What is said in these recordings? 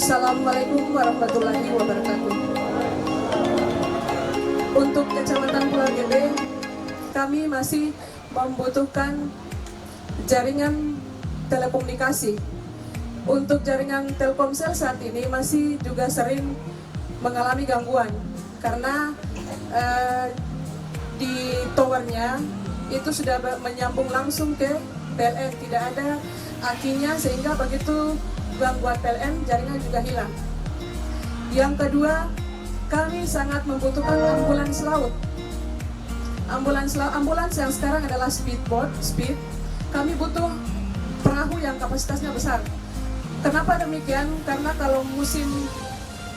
Assalamualaikum warahmatullahi wabarakatuh. Untuk Kecamatan Pulau Gede, kami masih membutuhkan jaringan telekomunikasi. Untuk jaringan Telkomsel saat ini masih juga sering mengalami gangguan karena di towernya itu sudah menyambung langsung ke PLN, tidak ada akinya, sehingga begitu gangguan PLN jaringan juga hilang. Yang kedua, kami sangat membutuhkan ambulans laut. Ambulans yang sekarang adalah speed. Kami butuh perahu yang kapasitasnya besar. Kenapa demikian? Karena kalau musim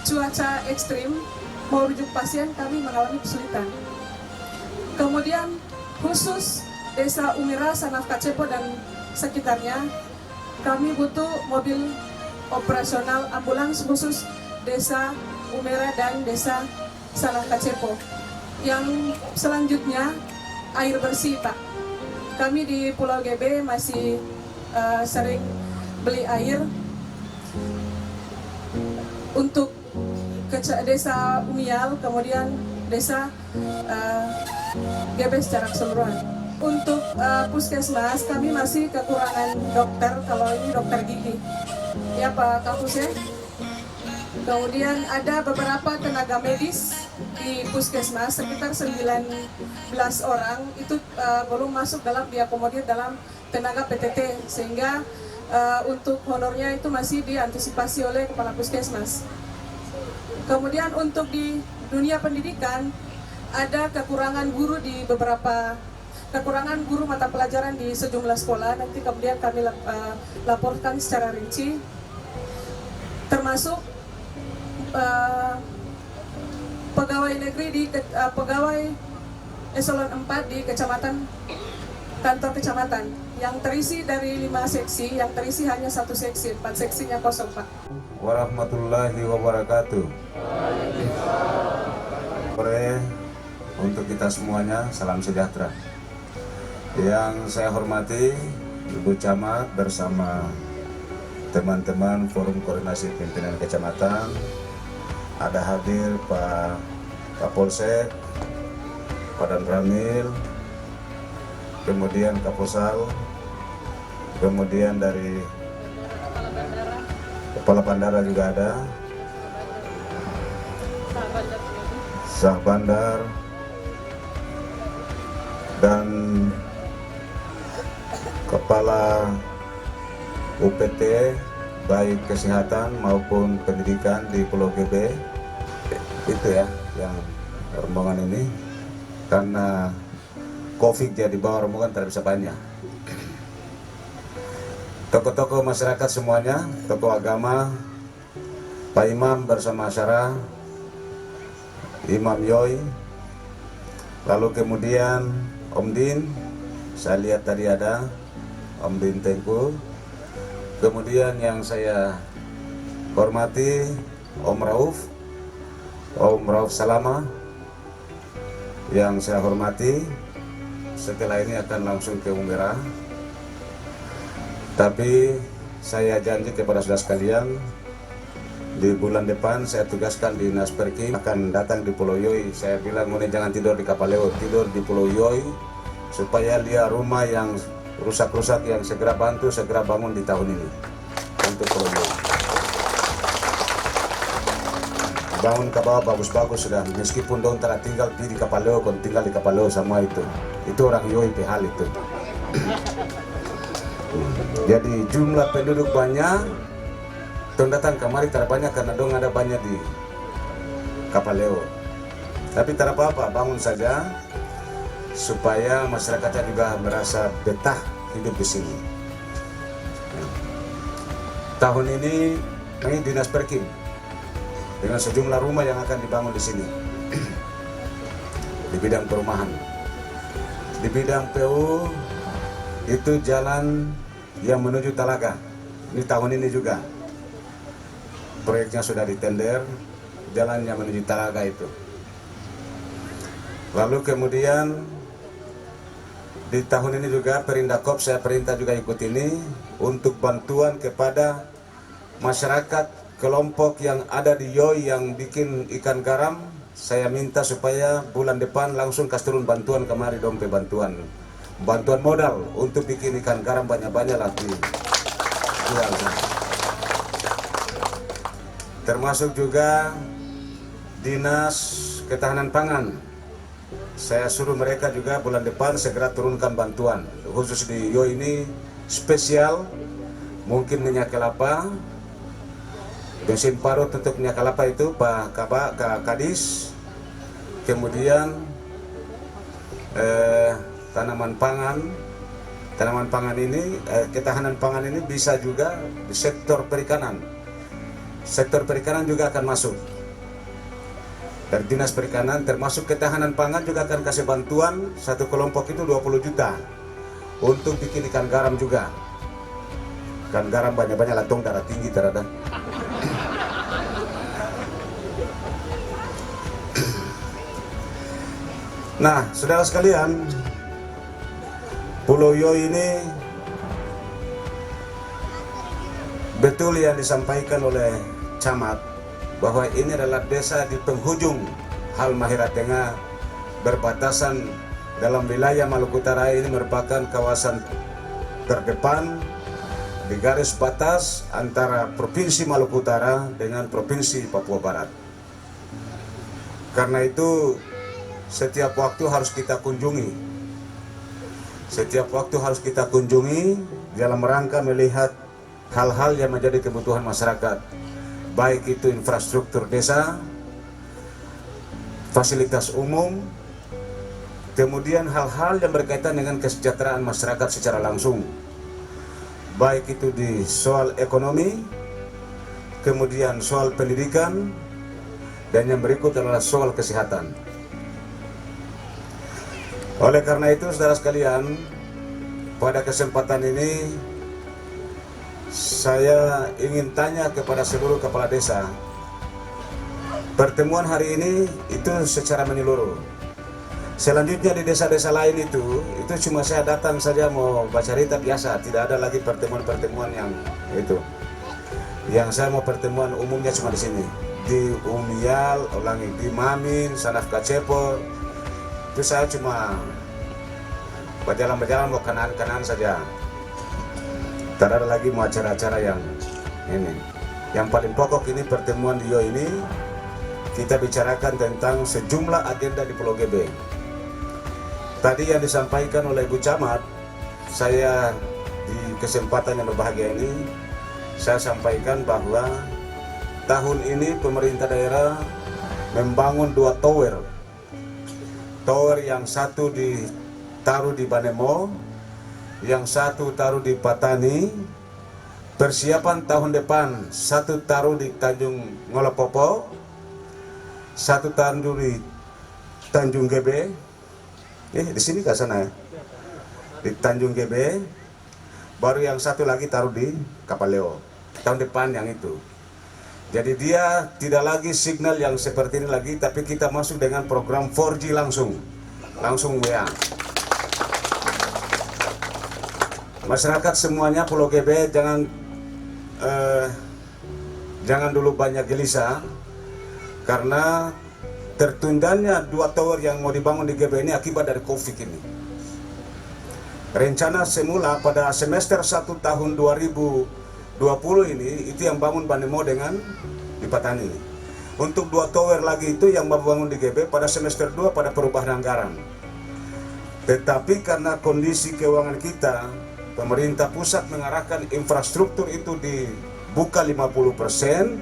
cuaca ekstrim mau rujuk pasien kami mengalami kesulitan. Kemudian khusus Desa Umira, Sanaf Kacepo dan sekitarnya, kami butuh mobil operasional ambulans khusus Desa Umira dan Desa Sanaf Kacepo. Yang selanjutnya air bersih, Pak. Kami di Pulau GB masih sering beli air untuk Desa Umial, kemudian Desa GB secara keseluruhan. Untuk puskesmas kami masih kekurangan dokter, kalau ini dokter gigi ya Pak Kapus ya. Kemudian ada beberapa tenaga medis di puskesmas sekitar 19 orang itu belum masuk dalam diakomodir dalam tenaga PTT, sehingga untuk honornya itu masih diantisipasi oleh kepala puskesmas. Kemudian untuk di dunia pendidikan ada kekurangan guru di kekurangan guru mata pelajaran di sejumlah sekolah. Nanti kemudian kami laporkan secara rinci, termasuk pegawai negeri pegawai eselon 4 di kantor kecamatan yang terisi dari 5 seksi, yang terisi hanya 1 seksi, 4 seksinya kosong, Pak. Warahmatullahi wabarakatuh. Sore untuk kita semuanya, salam sejahtera. Yang saya hormati Ibu Camat bersama teman-teman Forum Koordinasi Pimpinan Kecamatan, ada hadir Pak Kapolsek, Pak Dan Ramil, kemudian Kaposal, kemudian dari Kepala Bandara juga ada, Sah Bandar, dan Kepala UPT baik kesehatan maupun pendidikan di Pulau GB. Itu ya yang rombongan ini, karena COVID jadi bawa rombongan tidak bisa banyak. Tokoh-tokoh masyarakat semuanya, tokoh agama, Pak Imam bersama Syarah, Imam Yoi, lalu kemudian Om Din, saya lihat tadi ada Om Din Tengku, kemudian yang saya hormati Om Rauf Salama, yang saya hormati. Setelah ini akan langsung ke Umera, tapi saya janji kepada saudara sekalian, di bulan depan saya tugaskan di Dinas Perkim akan datang di Pulau Yoi. Saya bilang Mune jangan tidur di Kapaleo, tidur di Pulau Yoi, supaya lihat rumah yang rusak-rusak yang segera bantu, segera bangun di tahun ini untuk Pulau Yoi. Bangun ke bawah bagus-bagus sudah, meskipun dong telah tinggal di Kapaleo, kon tinggal di Kapaleo sama itu orang Yoi pehal itu. Jadi jumlah penduduk banyak, dong datang kemari tidak banyak karena dong ada banyak di Kapaleo. Tapi tidak apa-apa, bangun saja supaya masyarakatnya juga merasa betah hidup di sini. Tahun ini Dinas Perkim dengan sejumlah rumah yang akan dibangun di sini di bidang perumahan. Di bidang PU itu jalan yang menuju Talaga. Ini tahun ini juga proyeknya sudah ditender, jalannya menuju Talaga itu. Lalu kemudian di tahun ini juga Perindakop saya perintah juga ikut ini untuk bantuan kepada masyarakat kelompok yang ada di Yoi yang bikin ikan garam, saya minta supaya bulan depan langsung kasih turun bantuan kemari dong, bantuan modal untuk bikin ikan garam banyak-banyak lagi. Termasuk juga Dinas Ketahanan Pangan. Saya suruh mereka juga bulan depan segera turunkan bantuan. Khusus di Yoi ini spesial, mungkin minyak kelapa, bensin parut untuk minyak kelapa itu Pak Kadis, kemudian tanaman pangan ini, ketahanan pangan ini bisa juga di sektor perikanan. Sektor perikanan juga akan masuk. Dari Dinas Perikanan termasuk ketahanan pangan juga akan kasih bantuan, satu kelompok itu 20 juta untuk bikin ikan garam juga. Ikan garam banyak-banyak latong darah tinggi terhadap. Nah, saudara sekalian, Pulau Yoi ini betul yang disampaikan oleh camat bahwa ini adalah desa di penghujung Halmahera Tengah, berbatasan dalam wilayah Maluku Utara. Ini merupakan kawasan terdepan di garis batas antara Provinsi Maluku Utara dengan Provinsi Papua Barat. Karena itu setiap waktu harus kita kunjungi. Setiap waktu harus kita kunjungi dalam rangka melihat hal-hal yang menjadi kebutuhan masyarakat. Baik itu infrastruktur desa, fasilitas umum, kemudian hal-hal yang berkaitan dengan kesejahteraan masyarakat secara langsung. Baik itu di soal ekonomi, kemudian soal pendidikan, dan yang berikut adalah soal kesehatan. Oleh karena itu, saudara sekalian, pada kesempatan ini saya ingin tanya kepada seluruh kepala desa. Pertemuan hari ini itu secara menyeluruh. Selanjutnya di desa-desa lain itu cuma saya datang saja mau baca cerita biasa, tidak ada lagi pertemuan-pertemuan yang itu. Yang saya mau pertemuan umumnya cuma di sini, di Umial, ulangi di Mamin, Sanaf Kacepor. Itu saya cuma berjalan-berjalan mau kanan-kanan saja. Tidak ada lagi mau acara-acara yang ini. Yang paling pokok ini pertemuan di Yoi ini kita bicarakan tentang sejumlah agenda di Pulau Gebeng. Tadi yang disampaikan oleh Ibu Camat, saya di kesempatan yang berbahagia ini saya sampaikan bahwa tahun ini pemerintah daerah membangun 2 tower. Tower yang satu ditaruh di Banemo, yang satu taruh di Patani. Persiapan tahun depan, satu taruh di Tanjung Ngolopopo, satu taruh di Tanjung GB. Di sini ke sana ya, di Tanjung GB. Baru yang satu lagi taruh di Kapaleo tahun depan yang itu. Jadi dia tidak lagi signal yang seperti ini lagi, tapi kita masuk dengan program 4G langsung WA. Masyarakat semuanya Pulau GB jangan dulu banyak gelisah karena tertundanya 2 tower yang mau dibangun di GB ini akibat dari COVID ini. Rencana semula pada semester 1 tahun 2020 ini itu yang bangun Banemo dengan di Patani. Untuk 2 tower lagi itu yang bangun di GB pada semester 2 pada perubahan anggaran. Tetapi karena kondisi keuangan kita, pemerintah pusat mengarahkan infrastruktur itu dibuka 50%.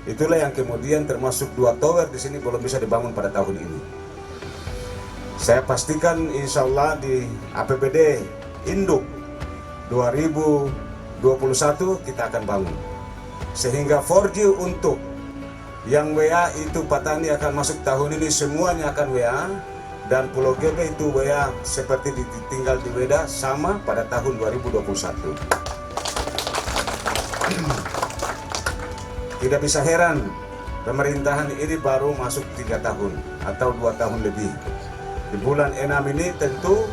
Itulah yang kemudian termasuk 2 tower di sini belum bisa dibangun pada tahun ini. Saya pastikan insya Allah di APBD Induk 2021 kita akan bangun. Sehingga 4G untuk yang WA itu Patani akan masuk tahun ini semuanya akan WA. Dan Pulau GB itu WA seperti ditinggal di Weda sama pada tahun 2021. Tidak bisa heran pemerintahan ini baru masuk 3 tahun atau 2 tahun lebih. Di bulan 6 ini tentu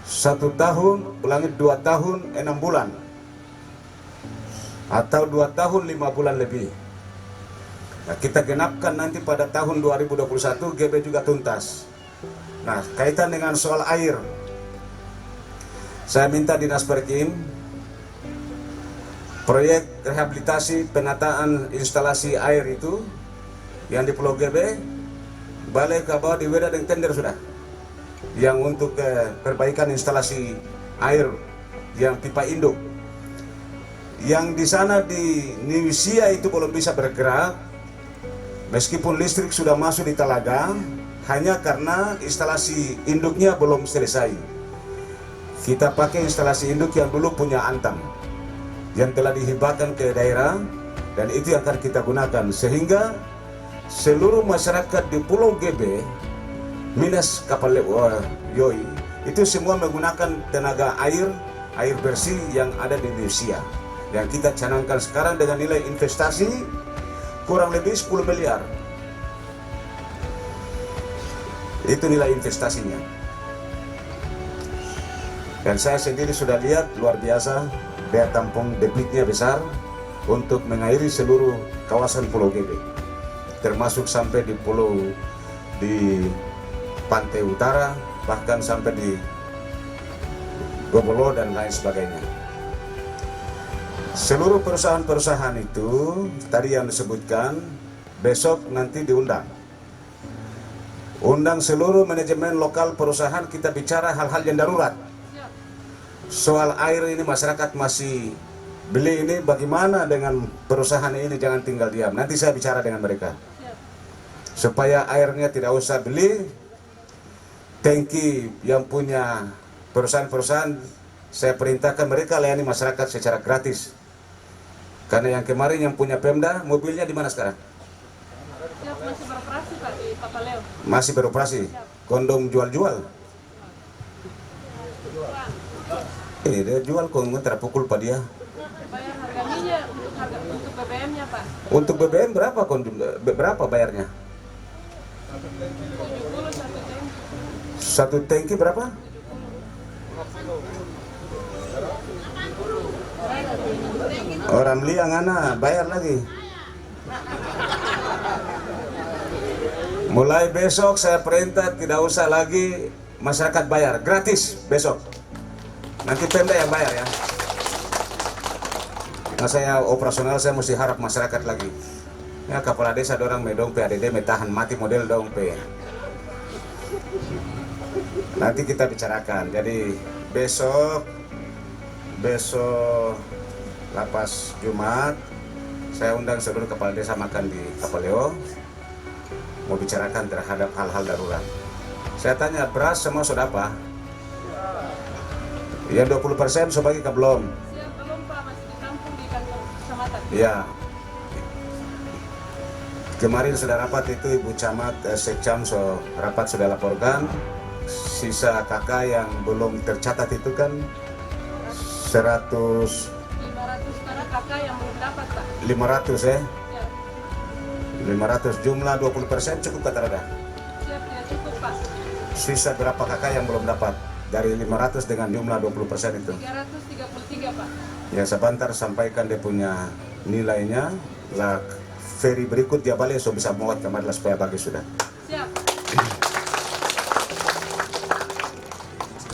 1 tahun, ulangi 2 tahun 6 bulan. atau 2 tahun 5 bulan lebih. Nah, kita genapkan nanti pada tahun 2021 GB juga tuntas. Nah, kaitan dengan soal air, saya minta Dinas Perkim proyek rehabilitasi penataan instalasi air itu yang di Pulau GB balik ke bawah di Weda dan tender sudah. Yang untuk perbaikan instalasi air yang pipa induk. Yang di sana di Niusia itu belum bisa bergerak, meskipun listrik sudah masuk di Talaga, hanya karena instalasi induknya belum selesai. Kita pakai instalasi induk yang dulu punya Antam, yang telah dihibahkan ke daerah, dan itu yang akan kita gunakan. Sehingga seluruh masyarakat di Pulau GB, minus kapal Yoi, itu semua menggunakan tenaga air bersih yang ada di Indonesia. Yang kita canangkan sekarang dengan nilai investasi kurang lebih 10 miliar. Itu nilai investasinya. Dan saya sendiri sudah lihat luar biasa, daya tampung debitnya besar untuk mengairi seluruh kawasan Pulau GB. Termasuk sampai di pantai utara, bahkan sampai di Gobolo dan lain sebagainya. Seluruh perusahaan-perusahaan itu tadi yang disebutkan, besok nanti diundang. Undang seluruh manajemen lokal perusahaan, kita bicara hal-hal yang darurat. Soal air ini masyarakat masih beli ini, bagaimana dengan perusahaan ini, jangan tinggal diam. Nanti saya bicara dengan mereka. Supaya airnya tidak usah beli, tangki yang punya perusahaan-perusahaan, saya perintahkan mereka layani masyarakat secara gratis. Karena yang kemarin yang punya Pemda, mobilnya di mana sekarang? Siap, masih beroperasi Pak di Papaleo. Masih beroperasi? Kondom jual-jual? Dia jual kondom terpukul Pak dia. Bayar harga minyak untuk BBM-nya Pak. Untuk BBM berapa kondom? Berapa bayarnya? 70 satu tangki. Satu tangki berapa? Orang liang anak bayar lagi. Mulai besok saya perintah tidak usah lagi masyarakat bayar, gratis besok. Nanti Pemda yang bayar ya. Nah, saya operasional saya mesti harap masyarakat lagi. Ya kepala desa dorang medong PADD metahan mati model dong P. Nanti kita bicarakan. Jadi besok lapas Jumat saya undang seluruh kepala desa makan di Kapaleo, mau bicarakan terhadap hal-hal darurat. Saya tanya, beras semua sudah apa? Ya 20% sudah bagi ke belum? Siap, belum Pak, masih ditampung di kantor kecamatan. Ya. Kemarin sudah rapat itu Ibu Camat Sekcam rapat sudah laporkan. Sisa kakak yang belum tercatat itu kan 500 karena kakak yang belum dapat Pak. 500 ya? Ya. 500 jumlah 20% cukup kata Rada? Siap, tidak cukup Pak. Sisa berapa kakak yang belum dapat? Dari 500 dengan jumlah 20% itu? 333 Pak. Ya sebentar sampaikan dia punya nilainya. Lah feri berikut dia balik so bisa muat kemarin supaya bagi sudah. Siap.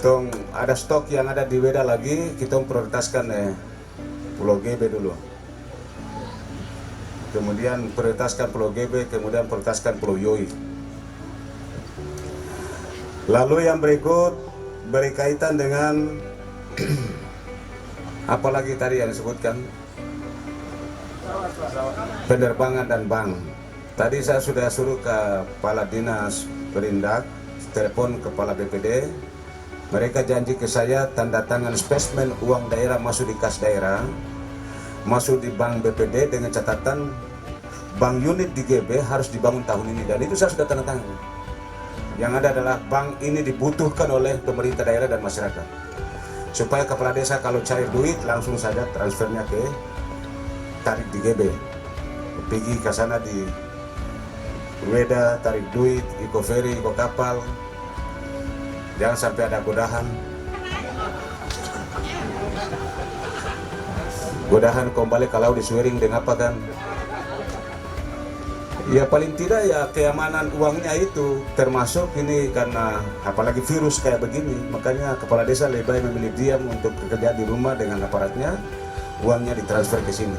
Tong ada stok yang ada di Weda lagi, kita prioritaskan Pulau GB dulu. Kemudian prioritaskan Pulau GB, kemudian prioritaskan Pulau Yoi. Lalu yang berikut berkaitan dengan apalagi tadi yang disebutkan penerbangan dan bank. Tadi saya sudah suruh ke Kepala Dinas Perindak, telepon Kepala BPD. Mereka janji ke saya tanda tangan spesimen uang daerah masuk di kas daerah, masuk di bank BPD dengan catatan bank unit di GB harus dibangun tahun ini, dan itu saya sudah tanda tangan. Yang ada adalah bank ini dibutuhkan oleh pemerintah daerah dan masyarakat, supaya kepala desa kalau cair duit langsung saja transfernya ke tarik di GB, pergi ke sana di Weda tarik duit, iko ferry, iko kapal. Jangan sampai ada godahan. Godahan kembali kalau disuering dengan apa kan? Ya paling tidak ya keamanan uangnya itu, termasuk ini karena apalagi virus kayak begini, makanya kepala desa lebih baik memilih diam untuk bekerja di rumah dengan aparatnya, uangnya ditransfer ke sini.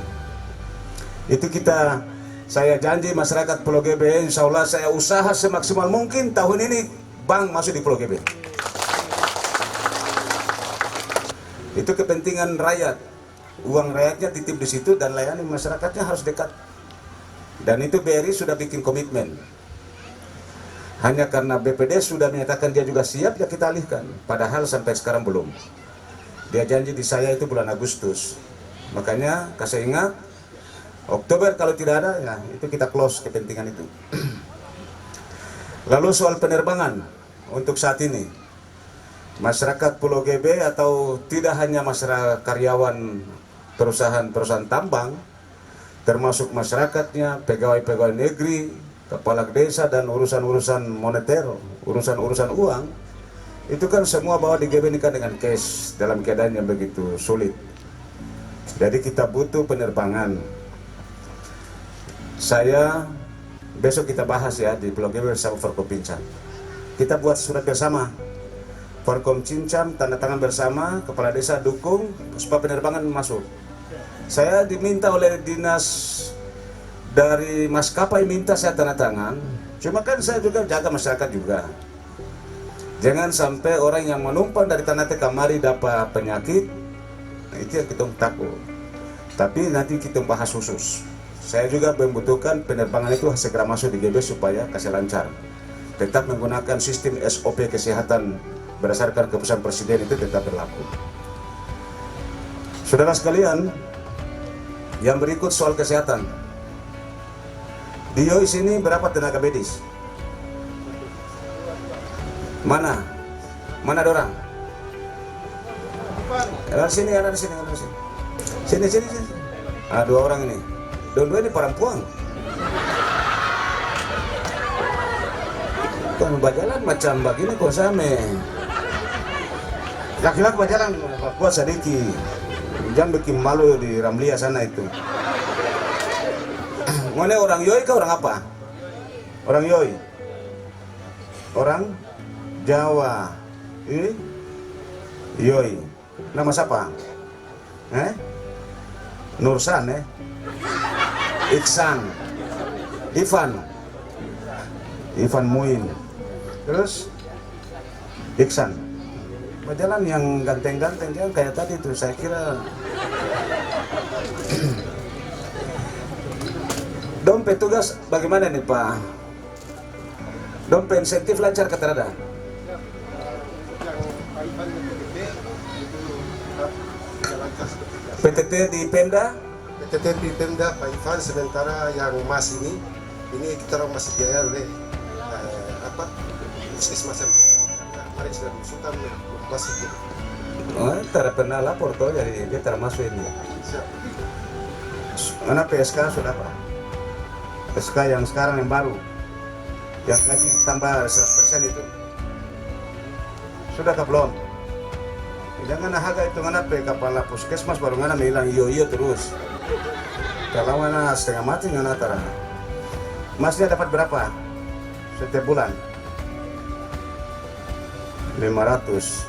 Itu saya janji masyarakat Pulau GB, insya Allah saya usaha semaksimal mungkin tahun ini bank masuk di Pulau GB. Itu kepentingan rakyat, uang rakyatnya titip di situ dan layani masyarakatnya harus dekat. Dan itu BRI sudah bikin komitmen. Hanya karena BPD sudah menyatakan dia juga siap, ya kita alihkan. Padahal sampai sekarang belum. Dia janji di saya itu bulan Agustus. Makanya kasih ingat, Oktober kalau tidak ada, ya itu kita close kepentingan itu. Lalu soal penerbangan untuk saat ini. Masyarakat Pulau GB atau tidak hanya masyarakat karyawan perusahaan tambang, termasuk masyarakatnya, pegawai-pegawai negeri, kepala desa dan urusan-urusan moneter, urusan-urusan uang, itu kan semua bawa di GB ini kan dengan cash dalam keadaan yang begitu sulit. Jadi kita butuh penerbangan. Besok kita bahas ya di Pulau GB bersama Forkom Pincam. Kita buat surat bersama. Forkom Cincam tanda tangan bersama, kepala desa dukung supaya penerbangan masuk. Saya diminta oleh dinas dari maskapai minta saya tanda tangan. Cuma kan saya juga jaga masyarakat juga. Jangan sampai orang yang menumpang dari Ternate Kamari dapat penyakit. Nah, itu yang kita takut. Tapi nanti kita bahas khusus. Saya juga membutuhkan penerbangan itu segera masuk di GB supaya kasih lancar. Tetap menggunakan sistem SOP kesehatan berdasarkan keputusan Presiden itu tetap berlaku. Saudara sekalian, yang berikut soal kesehatan. Di YOI sini berapa tenaga medis? Mana? Mana ada orang? Ada di sini, ada di sini, ada di sini. Sini. Ah, 2 orang ini. Dua ini perempuan. Kan berjalan macam begini kok sama. Laki-laki berjalan kuat sedikit. Jangan bikin malu di Ramlia sana itu. Mana orang YOI kah orang apa? Orang YOI. Orang Jawa. Ini YOI. Nama siapa? Nursan Iksan. Ivan Muin. Terus Iksan. Berjalan yang ganteng-ganteng jangan kayak tadi tuh, saya kira. Dompet tugas bagaimana nih Pak? Dompet insentif lancar kata ada? PTT di Pemda? PTT di Pemda Pak Ivan, sementara yang Mas ini kita orang masih biaya oleh puskesmas kemarin sudah diusulkan masih gitu. Oh, tidak pernah lapor tuh, jadi dia termasuk ini. Siap. Mana PSK sudah Pak? PSK yang sekarang yang baru, yang lagi tambah 100% itu. Sudah ke belum? Jangan harga itu ngana kepala puskesmas baru ngana bilang iyo terus. Kalau ngana setengah mati ngana tara. Masnya dapat berapa setiap bulan? 500.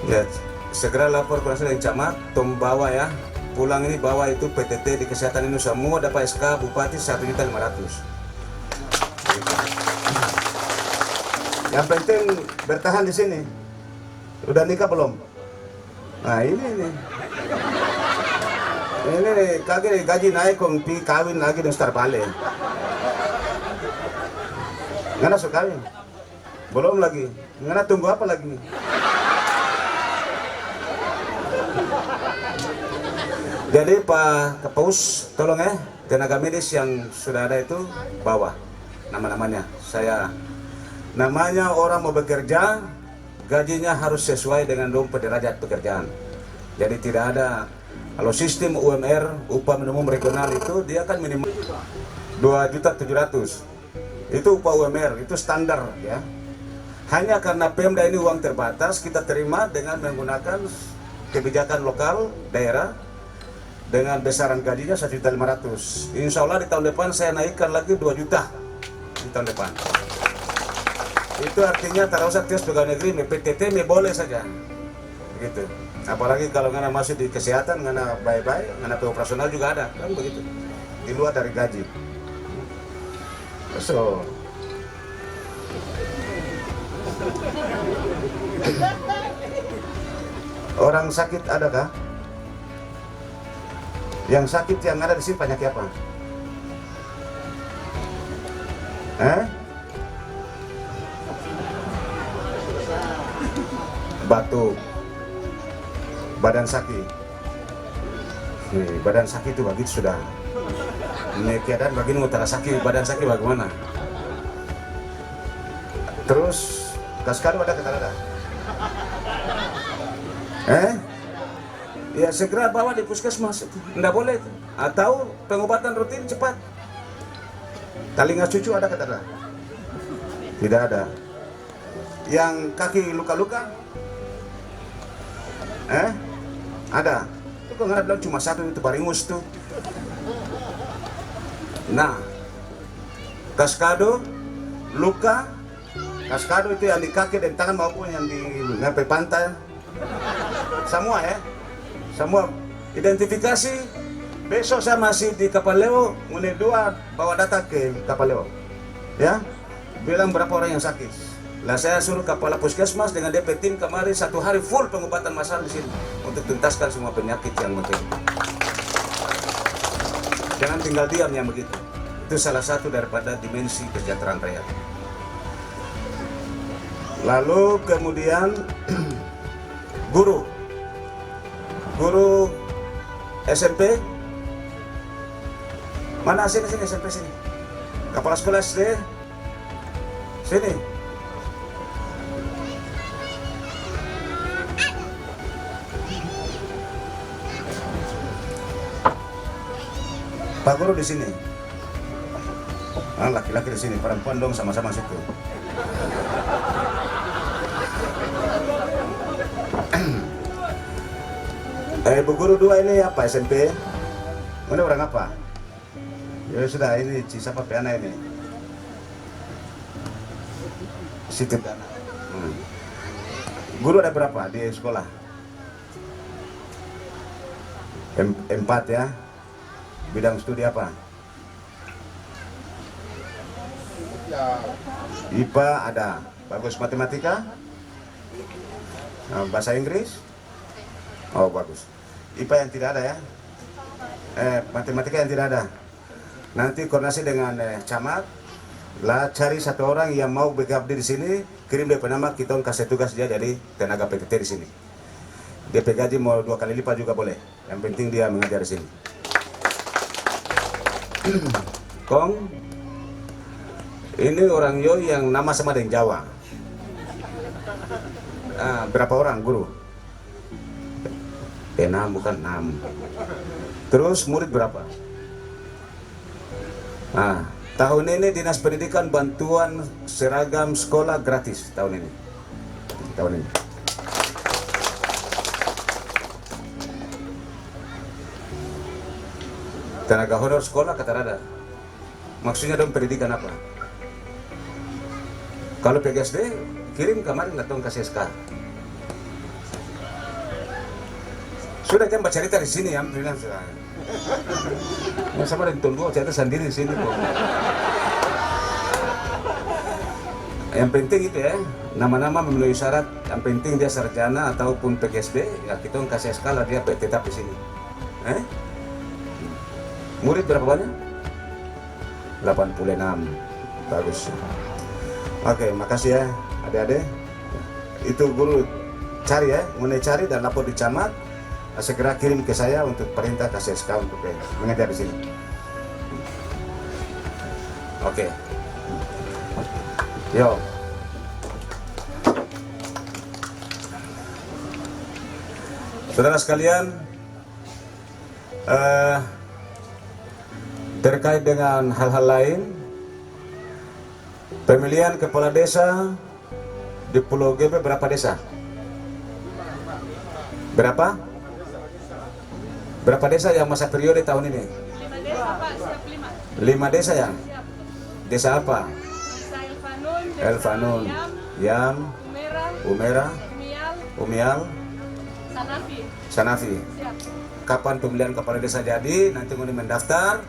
Ya, segera lapor ke yang camat, tom bawa ya. Pulang ini bawa itu PTT di kesehatan ini semua dapat SK Bupati 1.500.000. Yang penting bertahan di sini. Udah nikah belum? Nah ini kaget gaji naik kong pi kawin lagi dan start balik. Ngana suka kawin? Belum lagi. Ngana tunggu apa lagi? Jadi Pak Kepaus, tolong tenaga medis yang sudah ada itu bawa nama-namanya. Namanya orang mau bekerja, gajinya harus sesuai dengan dompet derajat pekerjaan. Jadi tidak ada, kalau sistem UMR, upah minimum regional itu dia kan minimal 2.700.000. Itu upah UMR, itu standar ya. Hanya karena Pemda ini uang terbatas, kita terima dengan menggunakan kebijakan lokal daerah. dengan besaran gajinya 1.500.000. Insya Allah di tahun depan saya naikkan lagi 2 juta di tahun depan. Itu artinya tak usah tes pegawai negeri, PTT boleh saja, begitu. Apalagi kalau ngana masih di kesehatan, ngana baik-baik, ngana operasional juga ada, kan begitu. Di luar dari gaji. So, orang sakit adakah? Yang sakit yang ada di sini penyakit apa? Batuk, badan sakit. Badan sakit itu begitu sudah. Ini keadaan begini utara sakit, badan sakit bagaimana? Terus kaskado ada kata ada? Ya segera bawa di puskesmas, tidak boleh itu. Atau pengobatan rutin cepat. Telinga cucu ada kata ada? Tidak ada. Yang kaki luka-luka? Ada. Itu kok nggak bilang cuma satu itu baringus tuh. Nah, kaskado, luka, kaskado itu yang di kaki dan tangan maupun yang di ngapai pantai. Semua ya. Semua identifikasi. Besok saya masih di Kapalewo, Unit 2 bawa data ke Kapalewo. Ya. Bilang berapa orang yang sakit. Lah saya suruh kepala puskesmas dengan DP tim kemarin 1 hari full pengobatan massal di sini untuk tuntaskan semua penyakit yang penting. Jangan tinggal diam yang begitu. Itu salah satu daripada dimensi kesejahteraan rakyat. Lalu kemudian guru SMP. Mana sini SMP sini. Kepala sekolah SD. Sini. Pak guru di sini. Laki-laki di sini, perempuan dong sama-sama situ. Bu guru 2 ini apa SMP? Mana orang apa? Ya sudah, ini siapa Piana ini? Situ Dana. Guru ada berapa di sekolah? 4 ya. Bidang studi apa? IPA ada. Bagus matematika? Bahasa Inggris? Oh bagus. IPA yang tidak ada ya? Matematika yang tidak ada. Nanti koordinasi dengan camat. Lah cari 1 orang yang mau bekerja di sini, kirim DP nama, kita kasih tugas dia jadi tenaga PTT di sini. DP gaji mau 2 kali lipat juga boleh. Yang penting dia mengajar di sini. Kong, ini orang Yo yang nama sama dengan Jawa. Berapa orang guru? 6 bukan 6. Terus murid berapa? Tahun ini Dinas Pendidikan bantuan seragam sekolah gratis tahun ini. Tenaga honor sekolah kata ada. Maksudnya dong pendidikan apa? Kalau PGSD kirim kemarin datang ke SK. Sudah kan baca cerita di sini ya, bilang sudah. Sama dengan Tunggu cerita sendiri di sini kok. Yang penting itu ya, nama-nama memenuhi syarat. Yang penting dia sarjana ataupun PGSD, ya kita kasih skala dia tetap di sini. Murid berapa banyak? 86. Bagus. Oke, makasih ya adik-adik. Itu guru cari ya, mulai cari dan lapor di camat. Segera kirim ke saya untuk perintah kasih SK untuk mengajar di sini. Oke. Yo. Saudara sekalian, terkait dengan hal-hal lain, pemilihan kepala desa di Pulau GB berapa desa? Berapa? Berapa desa yang masa periode tahun ini? 5 desa Pak, siap 5. 5 desa ya? Siap. Desa apa? Desa Elfanun, Desa Elfanun, Yam, Yam, Umera, Umera, Umial, Umial, Sanafi. Sanafi. Siap. Kapan pemilihan kepala desa jadi? Nanti ngoni mendaftar,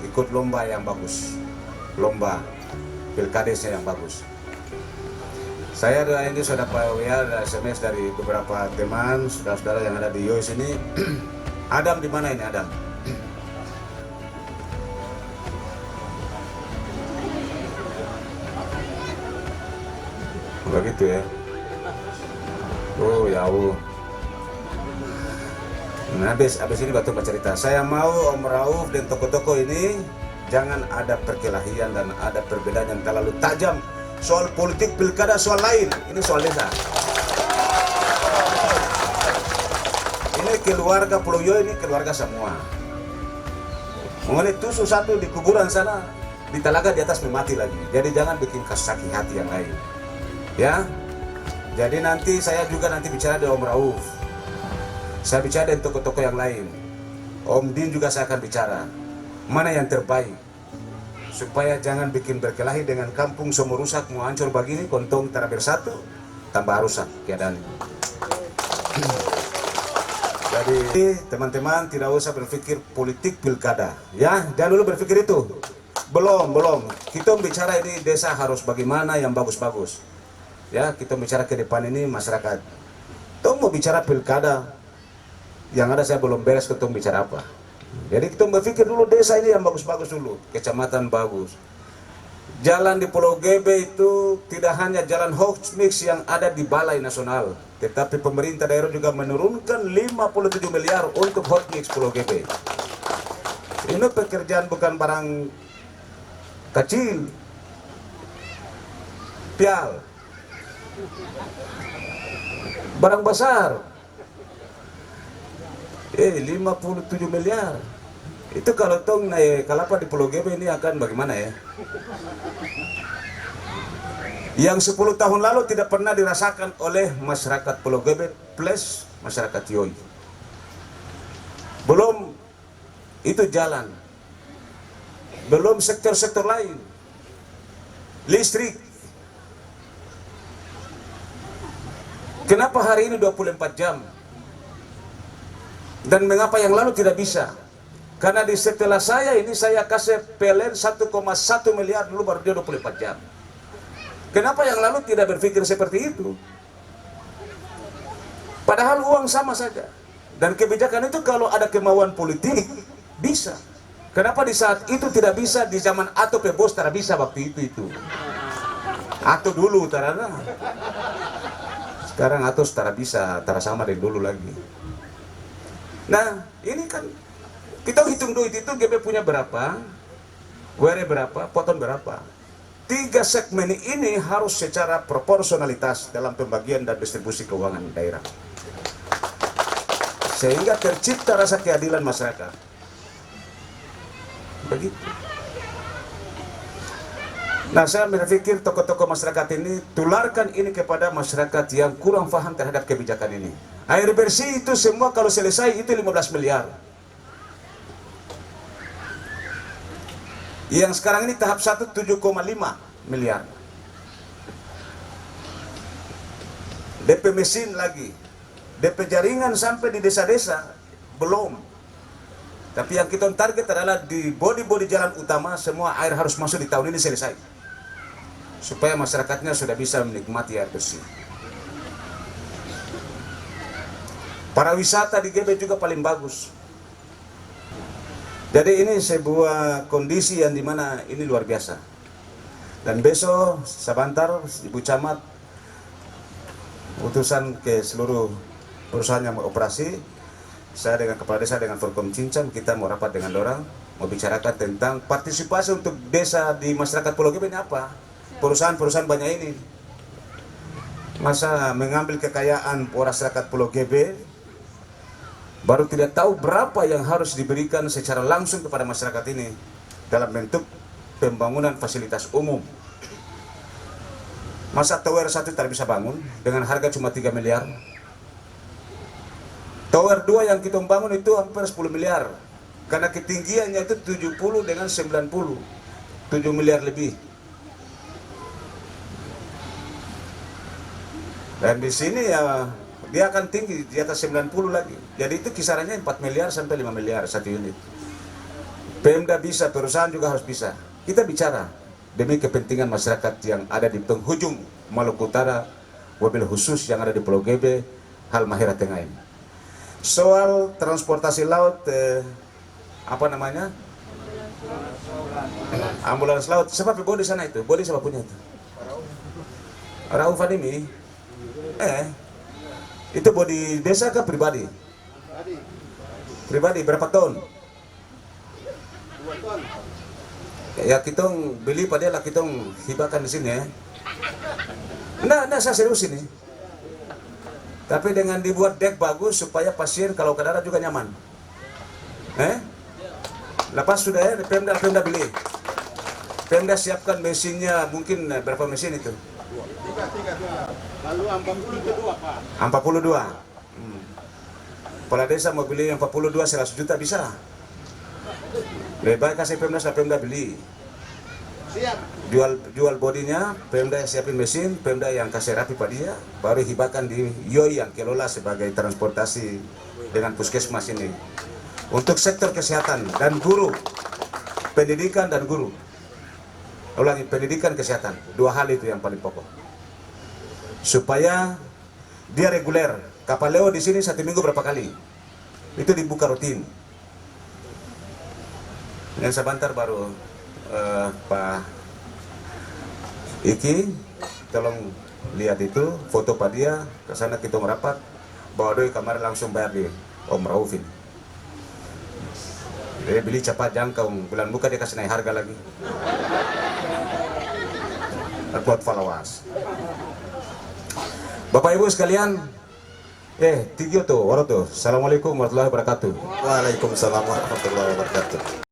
ikut lomba yang bagus, lomba pilkadesnya yang bagus. Saya ini sudah dapat WA, ada SMS dari beberapa teman, saudara-saudara yang ada di YOI sini. Adam di mana ini Adam? Begitu ya. Oh ya Allah. Nah, habis ini batu cerita. Saya mau Om Rauf dan toko-toko ini jangan ada perkelahian dan ada perbedaan yang terlalu tajam. Soal politik pilkada soal lain, ini soal desa. Ini keluarga Pulau Yoy, ini keluarga semua. Mengenai tusuk satu di kuburan sana, di talaga di atas mati lagi. Jadi jangan bikin sakit hati yang lain. Ya, jadi nanti saya juga nanti bicara dengan Om Rauf. Saya bicara dengan toko-toko yang lain. Om Din juga saya akan bicara. Mana yang terbaik? Supaya jangan bikin berkelahi dengan kampung semua rusak, mau hancur begini, kontong tara bersatu, tambah rusak keadaan. Jadi teman-teman tidak usah berpikir politik pilkada. Ya, jangan dulu berpikir itu. Belum. Kita bicara ini desa harus bagaimana yang bagus-bagus. Ya, kita bicara ke depan ini masyarakat. Tuh mau bicara pilkada, yang ada saya belum beres ketemu bicara apa. Jadi kita berpikir dulu desa ini yang bagus-bagus dulu, kecamatan bagus. Jalan di Pulau GB itu tidak hanya jalan hot mix yang ada di Balai Nasional, tetapi pemerintah daerah juga menurunkan 57 miliar untuk hot mix Pulau GB. Ini pekerjaan bukan barang kecil, pial, barang besar. 57 miliar. Itu kalau tong naik kelapa di Pulau GB ini akan bagaimana ya? Yang 10 tahun lalu tidak pernah dirasakan oleh masyarakat Pulau GB plus masyarakat Yoy. Belum itu jalan. Belum sektor-sektor lain. Listrik. Kenapa hari ini 24 jam? Dan mengapa yang lalu tidak bisa? Karena setelah saya ini saya kasih PLN 1,1 miliar dulu baru dia 24 jam. Kenapa yang lalu tidak berpikir seperti itu? Padahal uang sama saja. Dan kebijakan itu kalau ada kemauan politik bisa. Kenapa di saat itu tidak bisa di zaman Ato Pebos tidak bisa waktu itu? Ato dulu tarana. Sekarang Ato tidak bisa, tidak sama dari dulu lagi. Nah, ini kan kita hitung duit itu GB punya berapa, WR berapa, Poton berapa. 3 segmen ini harus secara proporsionalitas dalam pembagian dan distribusi keuangan daerah. Sehingga tercipta rasa keadilan masyarakat. Begitu. Nah, saya berpikir tokoh-tokoh masyarakat ini tularkan ini kepada masyarakat yang kurang paham terhadap kebijakan ini. Air bersih itu semua kalau selesai itu 15 miliar. Yang sekarang ini tahap 1 7,5 miliar. DP mesin lagi. DP jaringan sampai di desa-desa belum. Tapi yang kita target adalah di bodi-bodi jalan utama semua air harus masuk di tahun ini selesai. Supaya masyarakatnya sudah bisa menikmati air bersih. Para wisata di GB juga paling bagus. Jadi ini sebuah kondisi yang dimana ini luar biasa. Dan besok sebentar Ibu Camat utusan ke seluruh perusahaan yang operasi. Saya dengan kepala desa dengan Forkom Cincang kita mau rapat dengan orang, mau bicarakan tentang partisipasi untuk desa di masyarakat Pulau GB ini apa? Perusahaan-perusahaan banyak ini. Masa mengambil kekayaan masyarakat Pulau GB baru tidak tahu berapa yang harus diberikan secara langsung kepada masyarakat ini dalam bentuk pembangunan fasilitas umum. Masa tower 1 tidak bisa bangun dengan harga cuma 3 miliar? Tower 2 yang kita bangun itu hampir 10 miliar. Karena ketinggiannya itu 70 dengan 90. 7 miliar lebih. Dan di sini ya dia akan tinggi di atas 90 lagi. Jadi itu kisarannya 4 miliar sampai 5 miliar satu unit. Pemda bisa, perusahaan juga harus bisa. Kita bicara demi kepentingan masyarakat yang ada di penghujung Maluku Utara, wabil khusus yang ada di Pulau Gebe, Halmahera Tengah ini. Soal transportasi laut, ambulans laut. Siapa bodi sana itu? Bodi siapa punya itu? Rauf Fadimi. Itu bodi desa ke pribadi? Pribadi berapa ton? 2 ton. Ya kita beli pada lah kita hibahkan di sini ya. Nah, saya serius ini. Tapi dengan dibuat dek bagus supaya pasien kalau ke darat juga nyaman. Lepas sudah ya, Pemda beli. Pemda siapkan mesinnya, mungkin berapa mesin itu? 3. Lalu 42 Pak. 42. Kepala desa mau beli 42 100 juta bisa. Lebih baik kasih Pemda beli. Siap. Jual bodinya, Pemda yang siapin mesin, Pemda yang kasih rapi pada dia, baru hibahkan di YOI yang kelola sebagai transportasi dengan puskesmas ini. Untuk sektor kesehatan dan guru, pendidikan dan guru. Ulangi, pendidikan kesehatan, 2 hal itu yang paling pokok. Supaya dia reguler. Kapal Leo di sini 1 minggu berapa kali? Itu dibuka rutin. Yang sebentar baru Pak Iki, tolong lihat itu foto Pak dia, ke sana kita merapat, bawa doi kamar langsung bayar di Om Rauf ini. Dia beli cepat jangkau, bulan buka dia kasih naik harga lagi. Buat followers. Bapak Ibu sekalian, tigio tuh, waroto. Assalamualaikum warahmatullahi wabarakatuh. Waalaikumsalam warahmatullahi wabarakatuh.